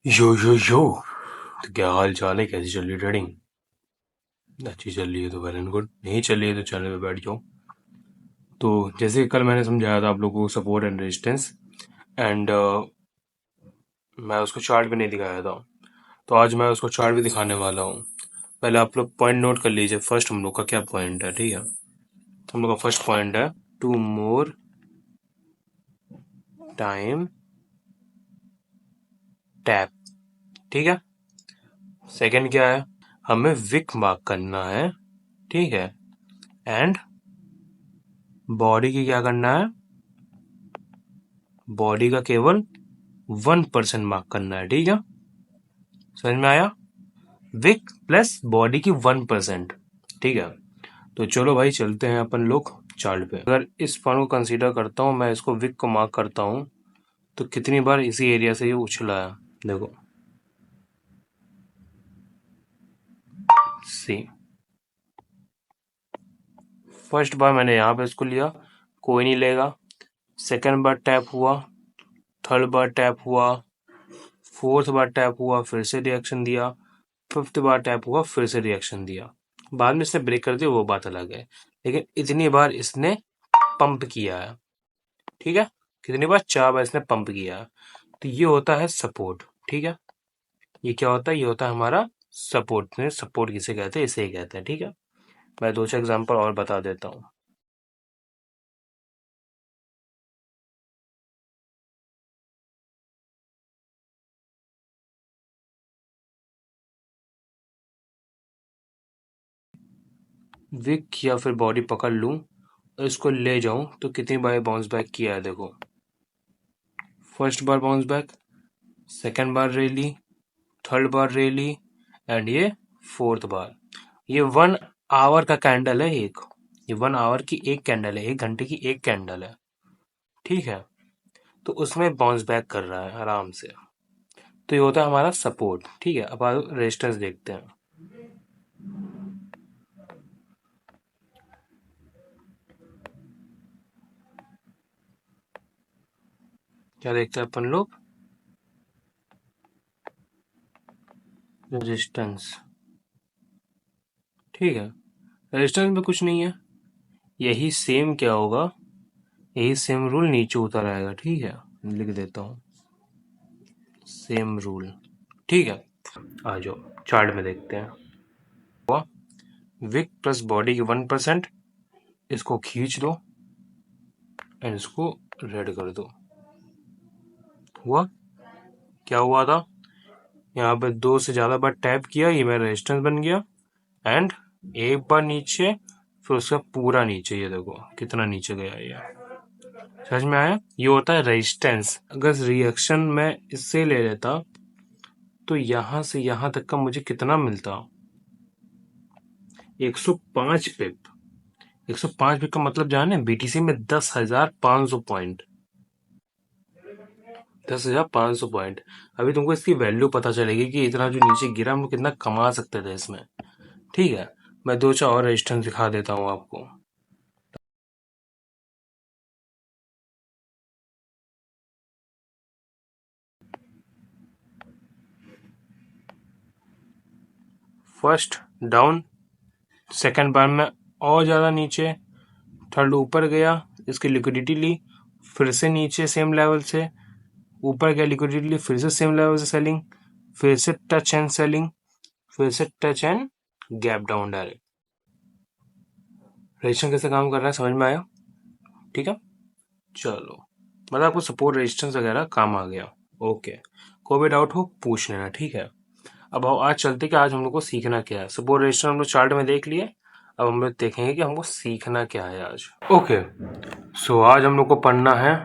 यो तो क्या हाल चाल है, कैसी चल रही है ट्रेडिंग? अच्छी चल रही है तो वेल एंड गुड, नहीं चल रही है तो चैनल पे बैठ जाओ। तो जैसे कल मैंने समझाया था आप लोगों को सपोर्ट एंड रेजिस्टेंस, एंड मैं उसको चार्ट पे नहीं दिखाया था, तो आज मैं उसको चार्ट पे दिखाने वाला हूँ। पहले आप लोग पॉइंट नोट कर लीजिए। फर्स्ट हम लोग का क्या पॉइंट है, ठीक है? हम लोग का फर्स्ट पॉइंट है टू मोर टाइम टैप, ठीक है। सेकंड क्या है, हमें विक मार्क करना है, ठीक है। एंड बॉडी की क्या करना है, बॉडी का केवल 1% मार्क करना है, ठीक है। समझ में आया? विक प्लस बॉडी की 1%, ठीक है। तो चलो भाई चलते हैं अपन लोग चार्ट पे। अगर इस पॉइंट को कंसीडर करता हूँ, मैं इसको विक को मार्क करता हूँ, तो कितनी बार इसी एरिया से ये उछला है, देखो। सी, फर्स्ट बार मैंने यहाँ पे इसको लिया, कोई नहीं लेगा। सेकंड बार टैप हुआ, थर्ड बार टैप हुआ, फोर्थ बार टैप हुआ, फिर से रिएक्शन दिया, फिफ्थ बार टैप हुआ, फिर से रिएक्शन दिया। बाद में इसने ब्रेक कर दिया, वो बात अलग है, लेकिन इतनी बार इसने पंप किया है, ठीक है। कितनी बार? 4 बार इसने पंप किया है। तो ये होता है सपोर्ट, ठीक है। ये क्या होता है? ये होता है हमारा सपोर्ट। सपोर्ट किसे कहते हैं? इसे ही कहते हैं, ठीक है। मैं 2 4 एग्जांपल और बता देता हूँ। विक या फिर बॉडी पकड़ लूं और इसको ले जाऊं, तो कितनी बार बाउंस बैक किया है, देखो। First bar bounce back, second bar rally, third bar rally, and ये फोर्थ बार। ये 1 आवर का कैंडल है एक, ये 1 आवर की एक कैंडल है, 1 घंटे की एक कैंडल है, ठीक है। तो उसमें बाउंस बैक कर रहा है आराम से। तो ये होता है हमारा सपोर्ट, ठीक है। अब रेजिस्टेंस देखते हैं। क्या देखते हैं अपन लोग? रेजिस्टेंस, ठीक है। रेजिस्टेंस में कुछ नहीं है, यही सेम क्या होगा, यही सेम रूल नीचे उतर आएगा, ठीक है। लिख देता हूँ सेम रूल, ठीक है। आ जाओ चार्ट में देखते हैं। हुआ विक प्लस बॉडी की 1%, इसको खींच दो एंड इसको रेड कर दो। हुआ क्या हुआ था? यहाँ पे 2 से ज्यादा बार टैप किया, ये मेरा रेजिस्टेंस बन गया। एंड एक बार नीचे, फिर उसका पूरा नीचे, ये देखो कितना नीचे गया ये। समझ में आया? ये होता है रेजिस्टेंस। अगर रिएक्शन मैं इससे ले लेता, तो यहां से यहां तक का मुझे कितना मिलता? 105 पिप। 105 पिप का मतलब जाने, बीटीसी में 10,500 पॉइंट। 10,500 पॉइंट। अभी तुमको इसकी वैल्यू पता चलेगी कि इतना जो नीचे गिरा, हम लोग कितना कमा सकते थे इसमें, ठीक है। मैं 2 4 और रेजिस्टेंस दिखा देता हूँ आपको। फर्स्ट डाउन, सेकंड बार में और ज्यादा नीचे, थर्ड ऊपर गया, इसकी लिक्विडिटी ली, फिर से नीचे सेम लेवल से, ऊपर गया लिक्विडिटी ली, फिर से सेम लेवल से सेलिंग, फिर से टच एंड सेलिंग, फिर से touch and gap down direct. Resistance कैसे काम कर रहा है समझ में आया? ठीक है, चलो। मतलब आपको सपोर्ट रेजिस्टेंस वगैरह काम आ गया। ओके, कोई भी डाउट हो पूछ लेना, ठीक है। अब आओ आज चलते कि आज हम लोग को सीखना क्या है। सपोर्ट रेजिस्टेंस हम लोग चार्ट में देख लिए, अब हम लोग देखेंगे कि हमको सीखना क्या है आज। ओके, सो आज हम लोग को पढ़ना है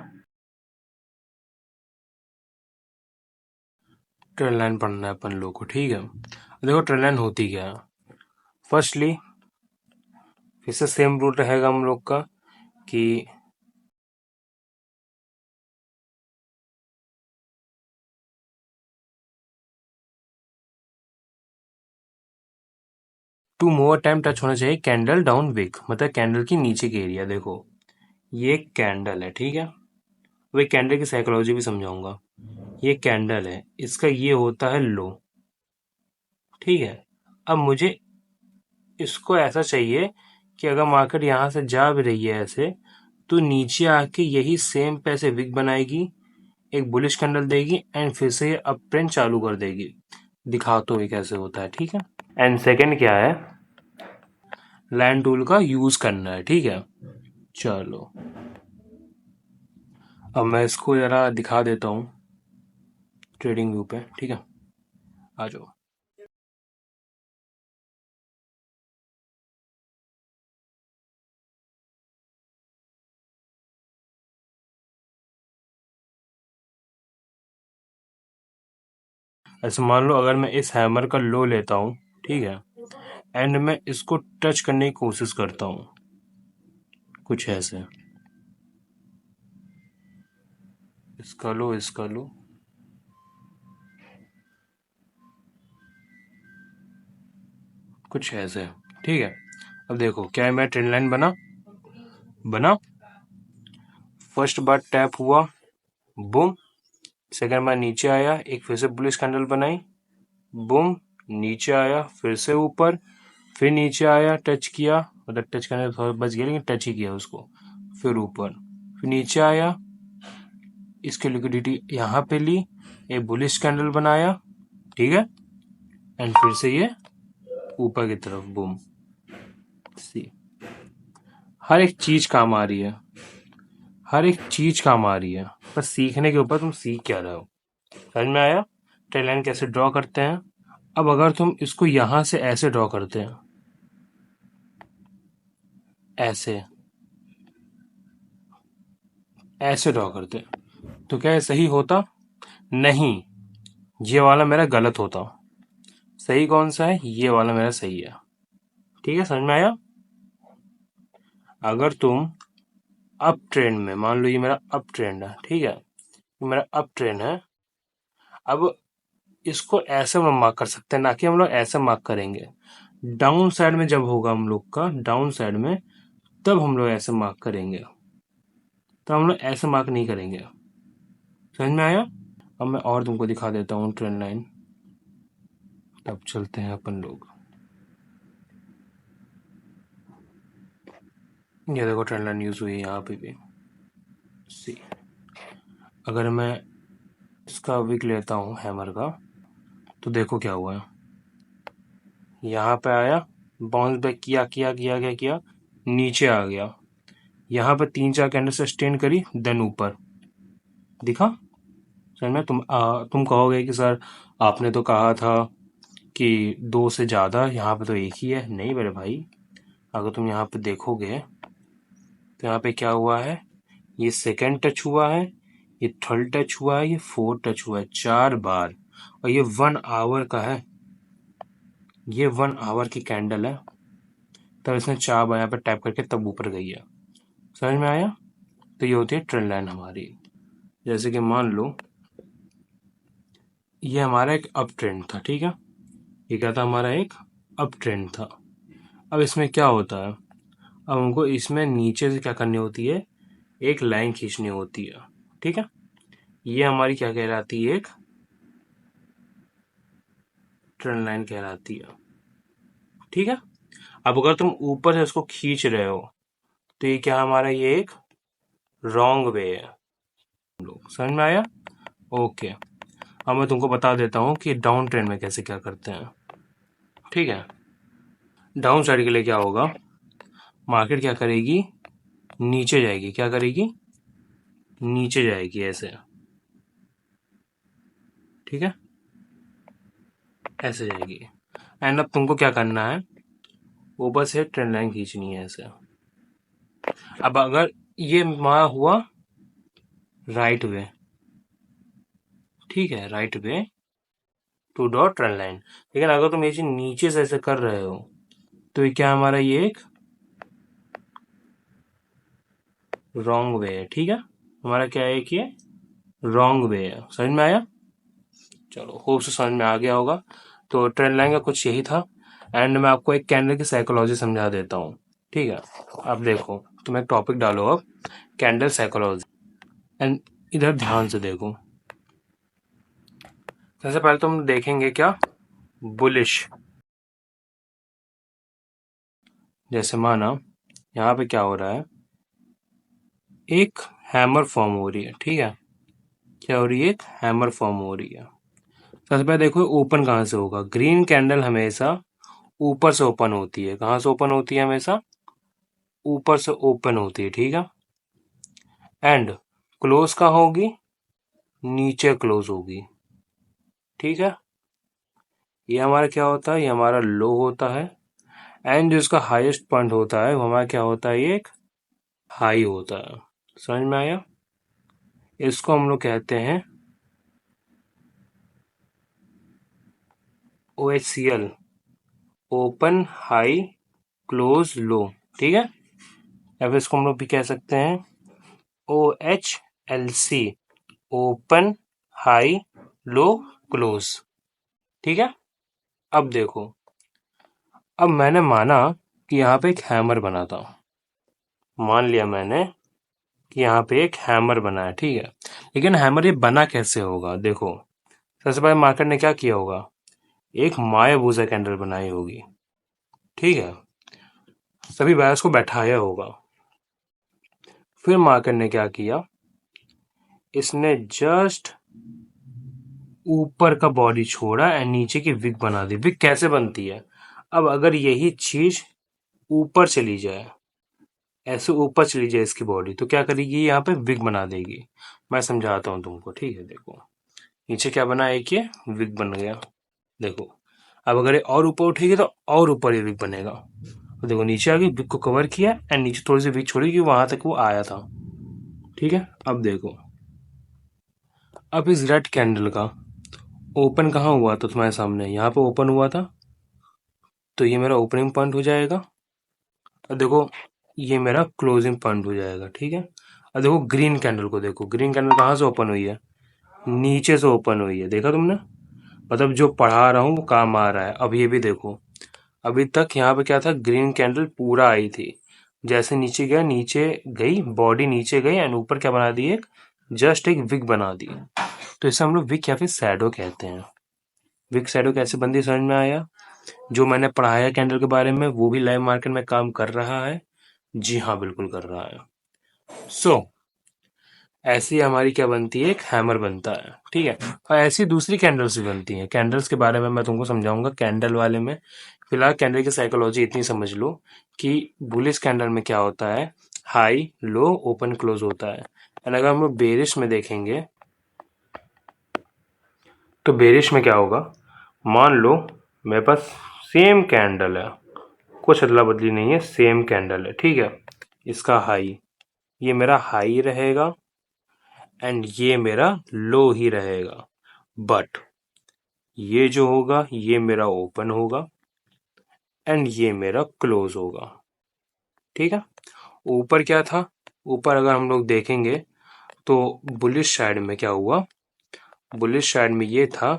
ट्रेंड लाइन, पढ़ना है अपन लोग को, ठीक है। देखो ट्रेंड लाइन होती क्या है। फर्स्टली फिर से सेम रूल रहेगा हम लोग का कि टू मोर टाइम टच होना चाहिए कैंडल डाउन विक, मतलब कैंडल की नीचे की एरिया। देखो ये कैंडल है, ठीक है। वही कैंडल की साइकोलॉजी भी समझाऊंगा। ये कैंडल है, इसका ये होता है लो, ठीक है। अब मुझे इसको ऐसा चाहिए कि अगर मार्केट यहाँ से जा भी रही है ऐसे, तो नीचे आके यही सेम पैसे विक बनाएगी, एक बुलिश कैंडल देगी एंड फिर से ये अप ट्रेंड चालू कर देगी। दिखाता हूँ ये कैसे होता है, ठीक है। एंड सेकंड क्या है, लाइन टूल का यूज करना है, ठीक है। चलो अब मैं इसको जरा दिखा देता हूँ ट्रेडिंग व्यू पे, ठीक है। आ जाओ। ऐसे मान लो अगर मैं इस हैमर का लो लेता हूँ, ठीक है, एंड मैं इसको टच करने की कोशिश करता हूँ, कुछ ऐसे, इसका लो, कुछ ऐसे, ठीक है। अब देखो क्या है, मेरा ट्रेंड लाइन बना बना, फर्स्ट बार टैप हुआ, बूम, सेकंड बार नीचे आया, एक फिर से बुलिश कैंडल बनाई, बूम, नीचे आया, फिर से ऊपर, फिर नीचे आया, टच किया, मतलब टच करने में थोड़ा बच गया लेकिन टच ही किया उसको, फिर ऊपर, फिर नीचे आया, इसकी लिक्विडिटी यहाँ पे ली, एक बुलिश कैंडल बनाया, ठीक है, एंड फिर से ये ऊपर की तरफ, बूम। सी, हर एक चीज काम आ रही है, हर एक चीज काम आ रही है, बस सीखने के ऊपर तुम सीख क्या रहे हो। समझ में आया ट्रेड लाइन कैसे ड्रॉ करते हैं। अब अगर तुम इसको यहां से ऐसे ड्रॉ करते हैं, ऐसे ऐसे ड्रॉ करते हैं, तो क्या ये सही होता? नहीं, ये वाला मेरा गलत होता। सही कौन सा है? ये वाला मेरा सही है, ठीक है। समझ में आया? अगर तुम अप ट्रेंड में, मान लो ये मेरा अप ट्रेंड है, ठीक है, ये मेरा अप ट्रेंड है, अब इसको ऐसे हम मार्क कर सकते हैं, ना कि हम लोग ऐसे मार्क करेंगे। डाउन साइड में जब होगा हम लोग का, डाउन साइड में, तब हम लोग ऐसे मार्क करेंगे, तो हम लोग ऐसे मार्क नहीं करेंगे। समझ में आया? अब मैं और तुमको दिखा देता हूँ ट्रेंड लाइन, तब चलते हैं अपन लोग। ये देखो ट्रेंड लाइन यूज हुई है यहाँ पे भी। सी, अगर मैं इसका विक लेता हूँ हैमर का, तो देखो क्या हुआ है, यहाँ पे आया, बाउंस बैक किया किया किया किया किया, नीचे आ गया, यहाँ पे 3-4 कैंडल सस्टेन करी, देन ऊपर दिखा। सर मैं तुम कहोगे कि सर आपने तो कहा था कि 2 से ज़्यादा, यहाँ पे तो एक ही है। नहीं मेरे भाई, अगर तुम यहाँ पे देखोगे तो यहाँ पे क्या हुआ है, ये सेकंड टच हुआ है, ये थर्ड टच हुआ है, ये फोर्थ टच हुआ है, 4 बार, और ये 1 आवर का है, ये 1 आवर की कैंडल है, तब इसने 4 बार यहाँ पे टैप करके तब ऊपर गई है। समझ में आया? तो ये होती है ट्रेंड लाइन हमारी। जैसे कि मान लो ये हमारा एक अप ट्रेंड था, ठीक है, ये क्या था, हमारा एक अप ट्रेंड था। अब इसमें क्या होता है, अब हमको इसमें नीचे से क्या करनी होती है, एक लाइन खींचनी होती है, ठीक है। ये हमारी क्या कहलाती है, एक ट्रेंड लाइन कहलाती है, ठीक है। अब अगर तुम ऊपर से इसको खींच रहे हो, तो ये क्या हमारा, ये एक रॉन्ग वे है। समझ में आया? ओके, अब मैं तुमको बता देता हूँ कि डाउन ट्रेंड में कैसे क्या करते हैं, ठीक है। डाउन साइड के लिए क्या होगा, मार्केट क्या करेगी, नीचे जाएगी, क्या करेगी, नीचे जाएगी ऐसे, ठीक है, ऐसे जाएगी। एंड अब तुमको क्या करना है, ऊपर से ट्रेंड लाइन खींचनी है ऐसे। अब अगर ये वहां हुआ राइट वे, ठीक है, right way to draw trend line, लेकिन अगर तुम ये चीज नीचे से ऐसे कर रहे हो, तो ये क्या हमारा, ये एक रॉन्ग वे है, ठीक है। हमारा क्या है कि ये रॉन्ग वे है। समझ में आया? चलो होप से समझ में आ गया होगा। तो ट्रेंड लाइन का कुछ यही था, एंड मैं आपको एक कैंडल की साइकोलॉजी समझा देता हूँ, ठीक है। अब देखो, तुम एक टॉपिक डालो अब, कैंडल साइकोलॉजी, एंड इधर ध्यान से देखो। सबसे पहले तो हम देखेंगे क्या, बुलिश। जैसे माना यहाँ पे क्या हो रहा है, एक हैमर फॉर्म हो रही है, ठीक है। क्या हो रही है, एक हैमर फॉर्म हो रही है। सबसे पहले देखो ओपन कहाँ से होगा, ग्रीन कैंडल हमेशा ऊपर से ओपन होती है। कहाँ से ओपन होती है, हमेशा ऊपर से ओपन होती है, ठीक है। एंड क्लोज कहाँ होगी, नीचे क्लोज होगी, ठीक है। ये हमारा क्या होता है, ये हमारा लो होता है। एंड जो इसका हाईएस्ट पॉइंट होता है वो हमारा क्या होता है, ये एक हाई होता है। समझ में आया। इसको हम लोग कहते हैं OHCl, ओपन हाई क्लोज लो, ठीक है। या फिर इसको हम लोग भी कह सकते हैं OHLC, open high low close, ठीक है। अब देखो, अब मैंने माना कि यहाँ पे एक हैमर बना था। मान लिया मैंने कि यहाँ पे एक हैमर बना है, ठीक है। लेकिन हैमर ये बना कैसे होगा, देखो। सबसे पहले मार्केट ने क्या किया होगा, एक मायाबूजा कैंडल बनाई होगी, ठीक है। सभी बायर्स को बैठाया होगा। फिर मार्केट ने क्या किया, इसने जस्ट ऊपर का बॉडी छोड़ा एंड नीचे की विग बना दी। विग कैसे बनती है, अब अगर यही चीज ऊपर चली जाए, ऐसे ऊपर चली जाए इसकी बॉडी, तो क्या करेगी, यहाँ पे विग बना देगी। मैं समझाता हूँ तुमको, ठीक है। देखो नीचे क्या बना, एक ये विग बन गया। देखो अब अगर ये और ऊपर उठेगी तो और ऊपर ये विग बनेगा। तो देखो नीचे आ गई, विग को कवर किया एंड नीचे थोड़ी सी विग छोड़ी कि वहां तक वो आया था, ठीक है। अब देखो, अब इस रेड कैंडल का ओपन कहाँ हुआ था तुम्हारे सामने, यहाँ पे ओपन हुआ था, तो ये मेरा ओपनिंग पॉइंट हो जाएगा। और देखो ये मेरा क्लोजिंग पॉइंट हो जाएगा, ठीक है। और देखो ग्रीन कैंडल को, देखो ग्रीन कैंडल कहाँ से ओपन हुई है, नीचे से ओपन हुई है, देखा तुमने। मतलब जो पढ़ा रहा हूँ वो काम आ रहा है। अब ये भी देखो, अभी तक यहाँ पे क्या था, ग्रीन कैंडल पूरा आई थी। जैसे नीचे गया, नीचे गई बॉडी, नीचे गई एंड ऊपर क्या बना दी, एक जस्ट एक विग बना दी। तो इसे हम लोग विग या फिर शैडो कहते हैं। विग शैडो कैसे बनती, समझ में आया। जो मैंने पढ़ाया कैंडल के बारे में वो भी लाइव मार्केट में काम कर रहा है। जी हाँ, बिल्कुल कर रहा है। सो ऐसी हमारी क्या बनती है, एक हैमर बनता है, ठीक है। और ऐसी दूसरी कैंडल्स भी बनती हैं। कैंडल्स के बारे में मैं तुमको समझाऊंगा कैंडल वाले में। फिलहाल कैंडल की साइकोलॉजी इतनी समझ लो कि बुलिश कैंडल में क्या होता है, हाई लो ओपन क्लोज होता है। एंड अगर हम लोग बेरिश में देखेंगे तो बेरिश में क्या होगा, मान लो मेरे पास सेम कैंडल है, कुछ अदला बदली नहीं है, सेम कैंडल है, ठीक है। इसका हाई, ये मेरा हाई रहेगा एंड ये मेरा लो ही रहेगा। बट ये जो होगा ये मेरा ओपन होगा एंड ये मेरा क्लोज होगा, ठीक है। ऊपर क्या था, ऊपर अगर हम लोग देखेंगे तो बुलिश साइड में क्या हुआ, बुलिश साइड में ये था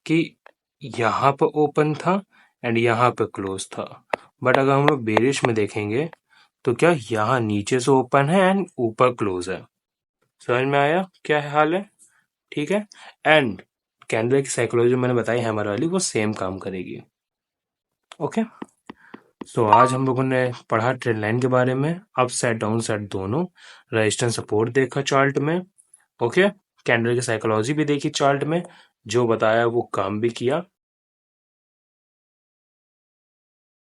कि यहाँ पर ओपन था एंड यहाँ पे क्लोज था। बट अगर हम लोग बेरिश में देखेंगे तो क्या यहाँ नीचे से ओपन है एंड ऊपर क्लोज है। समझ में आया क्या है हाल है, ठीक है। एंड कैंडल की साइकोलॉजी मैंने बताई है हमारे वाली, वो सेम काम करेगी। ओके। सो आज हम लोगों ने पढ़ा ट्रेंड लाइन के बारे में, अप साइड डाउन साइड दोनों, रेजिस्टेंस सपोर्ट देखा चार्ट में। ओके। कैंडल की साइकोलॉजी भी देखी चार्ट में, जो बताया वो काम भी किया।